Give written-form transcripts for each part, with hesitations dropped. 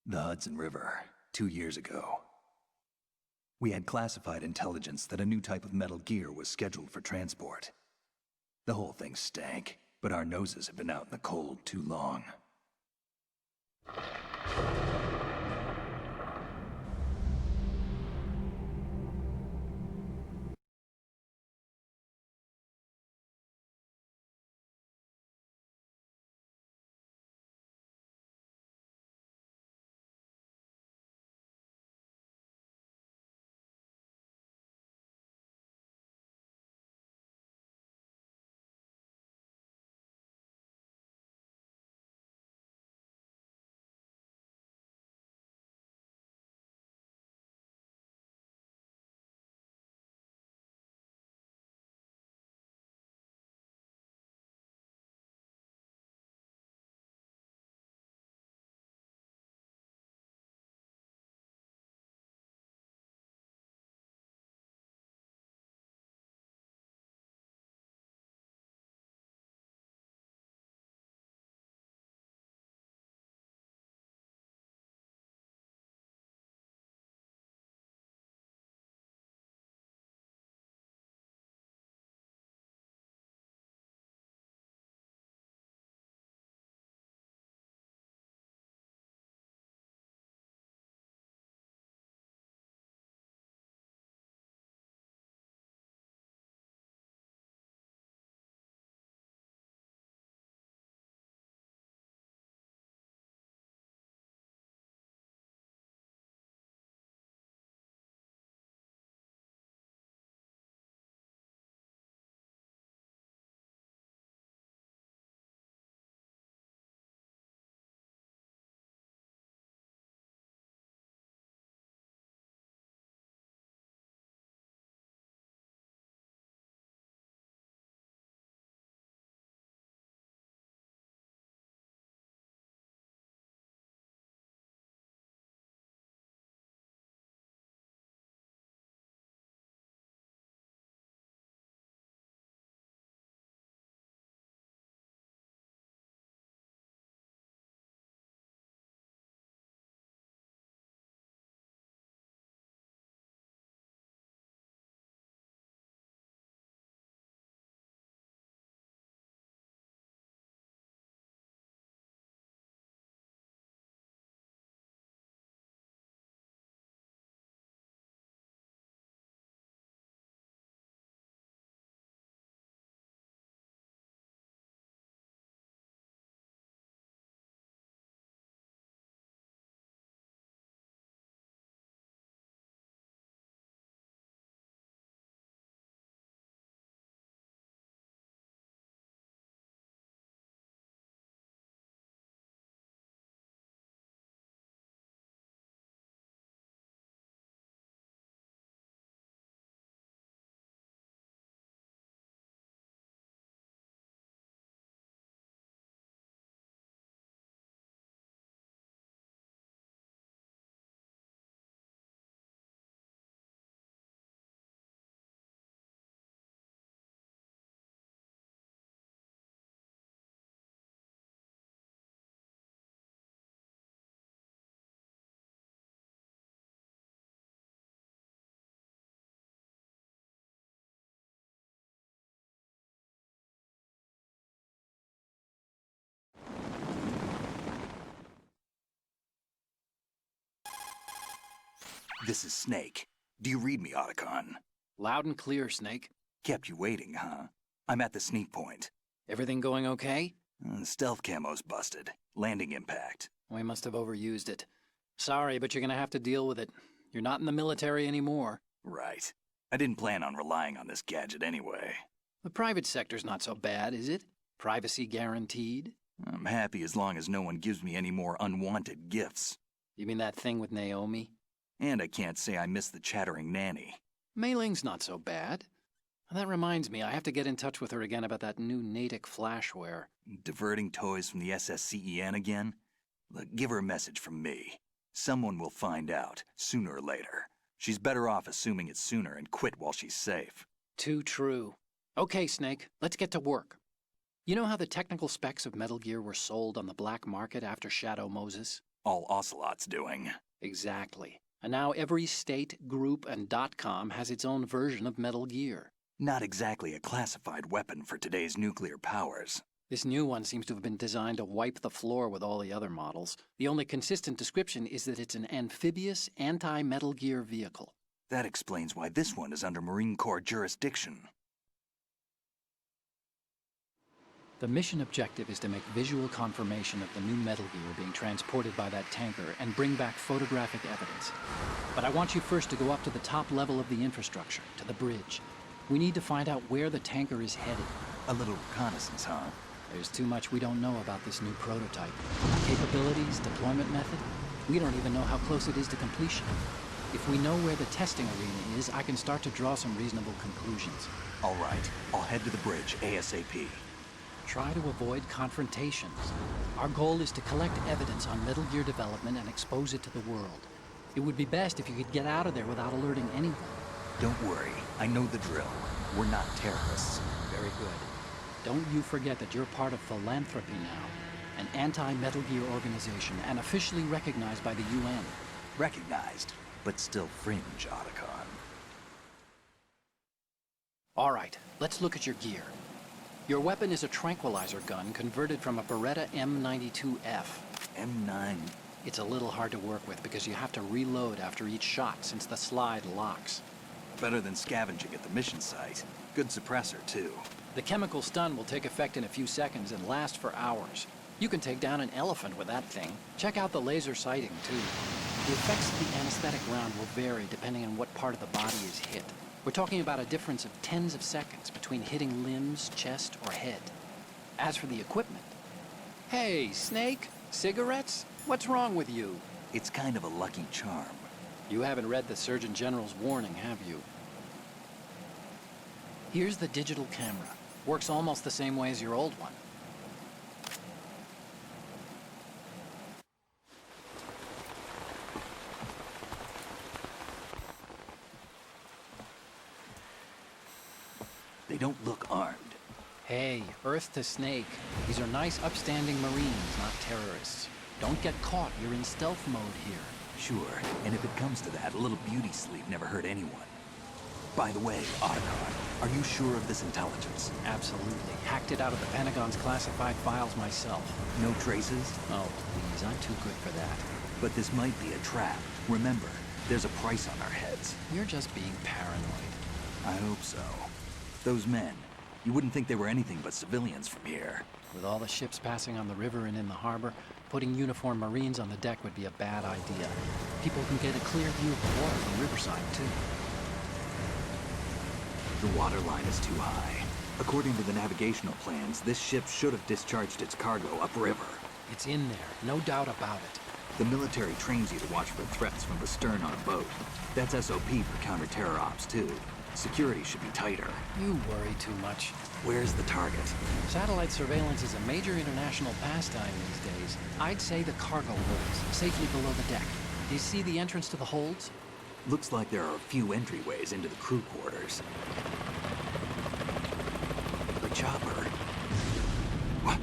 The Hudson River, 2 years ago. We had classified intelligence that a new type of Metal Gear was scheduled for transport. The whole thing stank, but our noses have been out in the cold too long. This is Snake. Do you read me, Otacon? Loud and clear, Snake. Kept you waiting, huh? I'm at the sneak point. Everything going okay? Stealth camo's busted. Landing impact. We must have overused it. Sorry, but you're gonna have to deal with it. You're not in the military anymore. Right. I didn't plan on relying on this gadget anyway. The private sector's not so bad, is it? Privacy guaranteed? I'm happy as long as no one gives me any more unwanted gifts. You mean that thing with Naomi? And I can't say I miss the chattering nanny. Mei Ling's not so bad. That reminds me, I have to get in touch with her again about that new Natick flashware. Diverting toys from the SSCEN again? Look, give her a message from me. Someone will find out, sooner or later. She's better off assuming it sooner and quit while she's safe. Too true. Okay, Snake, let's get to work. You know how the technical specs of Metal Gear were sold on the black market after Shadow Moses? All Ocelot's doing. Exactly. And now every state, group, and .com has its own version of Metal Gear. Not exactly a classified weapon for today's nuclear powers. This new one seems to have been designed to wipe the floor with all the other models. The only consistent description is that it's an amphibious, anti-Metal Gear vehicle. That explains why this one is under Marine Corps jurisdiction. The mission objective is to make visual confirmation of the new Metal Gear being transported by that tanker and bring back photographic evidence. But I want you first to go up to the top level of the infrastructure, to the bridge. We need to find out where the tanker is headed. A little reconnaissance, huh? There's too much we don't know about this new prototype. Capabilities, deployment method. We don't even know how close it is to completion. If we know where the testing arena is, I can start to draw some reasonable conclusions. All right, I'll head to the bridge ASAP. Try to avoid confrontations. Our goal is to collect evidence on Metal Gear development and expose it to the world. It would be best if you could get out of there without alerting anyone. Don't worry, I know the drill. We're not terrorists. Very good. Don't you forget that you're part of Philanthropy now, an anti-Metal Gear organization and officially recognized by the UN. Recognized, but still fringe, Otacon. All right, let's look at your gear. Your weapon is a tranquilizer gun converted from a Beretta M92F. M9. It's a little hard to work with because you have to reload after each shot since the slide locks. Better than scavenging at the mission site. Good suppressor, too. The chemical stun will take effect in a few seconds and last for hours. You can take down an elephant with that thing. Check out the laser sighting, too. The effects of the anesthetic round will vary depending on what part of the body is hit. We're talking about a difference of tens of seconds between hitting limbs, chest, or head. As for the equipment... Hey, Snake? Cigarettes? What's wrong with you? It's kind of a lucky charm. You haven't read the Surgeon General's warning, have you? Here's the digital camera. Works almost the same way as your old one. They don't look armed. Hey, Earth to Snake. These are nice, upstanding Marines, not terrorists. Don't get caught. You're in stealth mode here. Sure, and if it comes to that, a little beauty sleep never hurt anyone. By the way, Otacon, are you sure of this intelligence? Absolutely. Hacked it out of the Pentagon's classified files myself. No traces? Oh, please, I'm too good for that. But this might be a trap. Remember, there's a price on our heads. You're just being paranoid. I hope so. Those men, you wouldn't think they were anything but civilians from here. With all the ships passing on the river and in the harbor, putting uniformed Marines on the deck would be a bad idea. People can get a clear view of the water from Riverside, too. The water line is too high. According to the navigational plans, this ship should have discharged its cargo upriver. It's in there, no doubt about it. The military trains you to watch for threats from the stern on a boat. That's SOP for counter-terror ops, too. Security should be tighter. You worry too much. Where's the target? Satellite surveillance is a major international pastime these days. I'd say the cargo holds, safely below the deck. Do you see the entrance to the holds? Looks like there are a few entryways into the crew quarters. The chopper. What?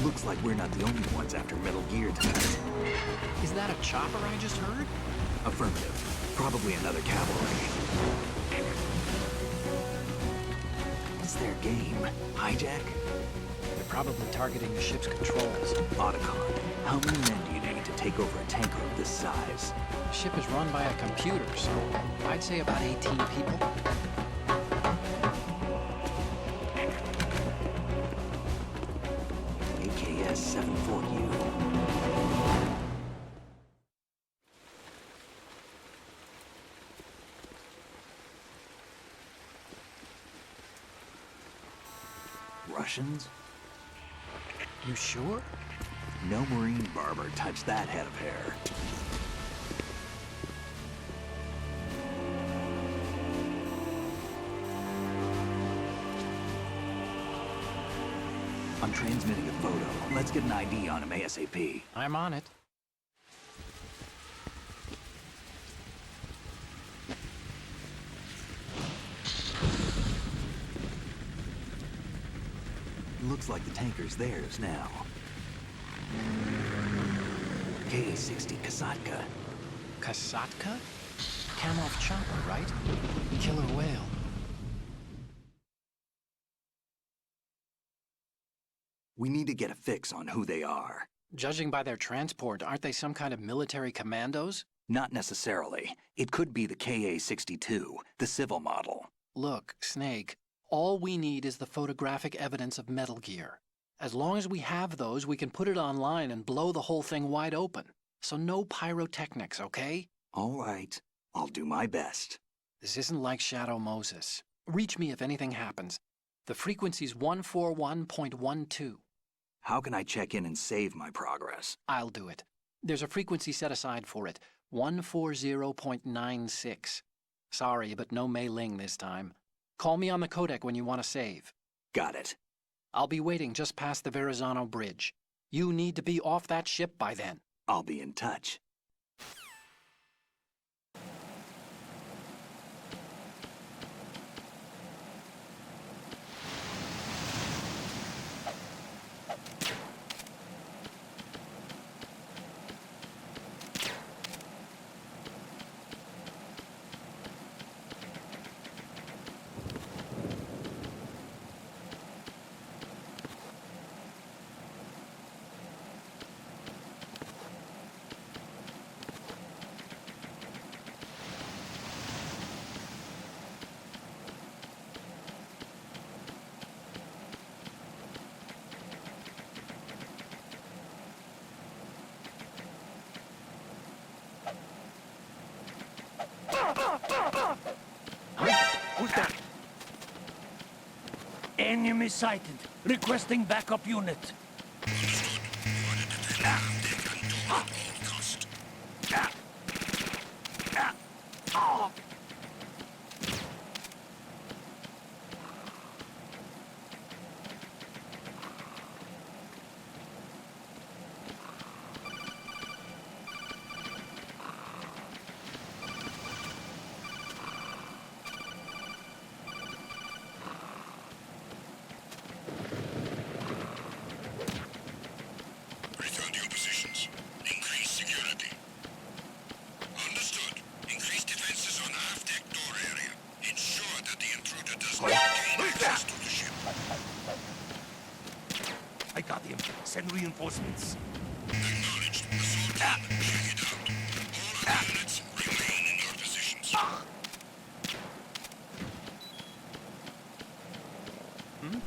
Looks like we're not the only ones after Metal Gear tonight. Is that a chopper I just heard? Affirmative. Probably another cavalry. What's their game? Hijack? They're probably targeting the ship's controls. Otacon, how many men do you need to take over a tanker of this size? The ship is run by a computer, so I'd say about 18 people. AKS 74U. Russians? You sure? No Marine barber touched that head of hair. I'm transmitting a photo. Let's get an ID on him ASAP. I'm on it. Looks like the tanker's theirs now. KA-60 Kasatka. Kasatka? Kamov chopper, right? Killer whale. We need to get a fix on who they are. Judging by their transport, aren't they some kind of military commandos? Not necessarily. It could be the KA-62, the civil model. Look, Snake, all we need is the photographic evidence of Metal Gear. As long as we have those, we can put it online and blow the whole thing wide open. So no pyrotechnics, okay? All right. I'll do my best. This isn't like Shadow Moses. Reach me if anything happens. The frequency's 141.12. How can I check in and save my progress? I'll do it. There's a frequency set aside for it, 140.96. Sorry, but no Mei Ling this time. Call me on the codec when you want to save. Got it. I'll be waiting just past the Verrazano Bridge. You need to be off that ship by then. I'll be in touch. Who's that? Enemy sighted. Requesting backup unit. Return to your positions. Increase security. Understood. Increase defenses on aft-deck door area. Ensure that the intruder does not gain access to the ship. I got him. Send reinforcements. Acknowledged. Assault team, check it out. All units remain in your positions. Hmm?